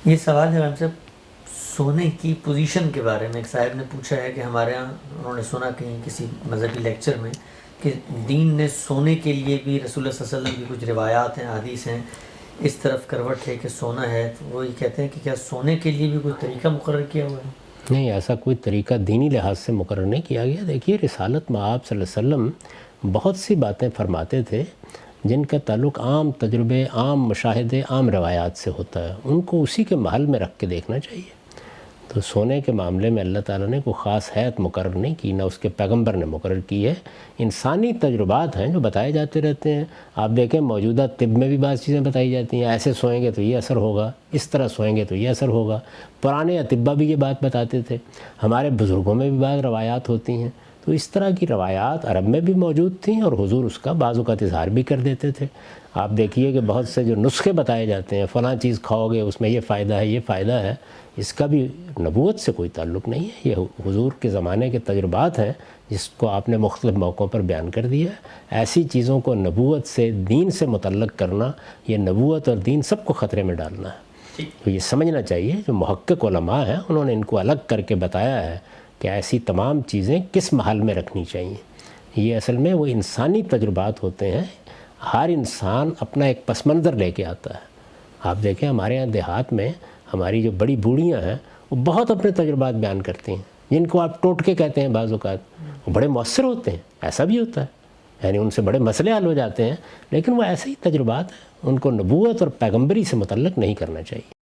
یہ سوال ہے ہم سے سونے کی پوزیشن کے بارے میں. ایک صاحب نے پوچھا ہے کہ ہمارے ہاں انہوں نے سنا کہیں کسی مذہبی لیکچر میں کہ دین نے سونے کے لیے بھی رسول اللہ صلی اللہ علیہ وسلم کی کچھ روایات ہیں، حدیث ہیں، اس طرف کروٹ ہے کہ سونا ہے. تو وہ یہ کہتے ہیں کہ کیا سونے کے لیے بھی کوئی طریقہ مقرر کیا ہوا ہے؟ نہیں، ایسا کوئی طریقہ دینی لحاظ سے مقرر نہیں کیا گیا. دیکھیے رسالت میں آپ صلی اللہ علیہ وسلم بہت سی باتیں فرماتے تھے جن کا تعلق عام تجربے، عام مشاہدے، عام روایات سے ہوتا ہے. ان کو اسی کے محل میں رکھ کے دیکھنا چاہیے. تو سونے کے معاملے میں اللہ تعالیٰ نے کوئی خاص حیت مقرر نہیں کی، نہ اس کے پیغمبر نے مقرر کی ہے. انسانی تجربات ہیں جو بتائے جاتے رہتے ہیں. آپ دیکھیں موجودہ طب میں بھی بعض چیزیں بتائی جاتی ہیں، ایسے سوئیں گے تو یہ اثر ہوگا، اس طرح سوئیں گے تو یہ اثر ہوگا. پرانے اطباء بھی یہ بات بتاتے تھے، ہمارے بزرگوں میں بھی بعض روایات ہوتی ہیں. تو اس طرح کی روایات عرب میں بھی موجود تھیں اور حضور اس کا بعض اوقات اظہار بھی کر دیتے تھے. آپ دیکھیے کہ بہت سے جو نسخے بتائے جاتے ہیں، فلاں چیز کھاؤ گے اس میں یہ فائدہ ہے، یہ فائدہ ہے، اس کا بھی نبوت سے کوئی تعلق نہیں ہے. یہ حضور کے زمانے کے تجربات ہیں جس کو آپ نے مختلف موقعوں پر بیان کر دیا ہے. ایسی چیزوں کو نبوت سے، دین سے متعلق کرنا، یہ نبوت اور دین سب کو خطرے میں ڈالنا ہے. تو یہ سمجھنا چاہیے جو محقق علماء ہیں انہوں نے ان کو الگ کر کے بتایا ہے کہ ایسی تمام چیزیں کس محل میں رکھنی چاہیے. یہ اصل میں وہ انسانی تجربات ہوتے ہیں. ہر انسان اپنا ایک پس منظر لے کے آتا ہے. آپ دیکھیں ہمارے یہاں دیہات میں ہماری جو بڑی بوڑھیاں ہیں وہ بہت اپنے تجربات بیان کرتی ہیں جن کو آپ ٹوٹکے کہتے ہیں بعض اوقات. وہ بڑے مؤثر ہوتے ہیں، ایسا بھی ہوتا ہے، یعنی ان سے بڑے مسئلے حل ہو جاتے ہیں، لیکن وہ ایسے ہی تجربات ہیں. ان کو نبوت اور پیغمبری سے متعلق نہیں کرنا چاہیے.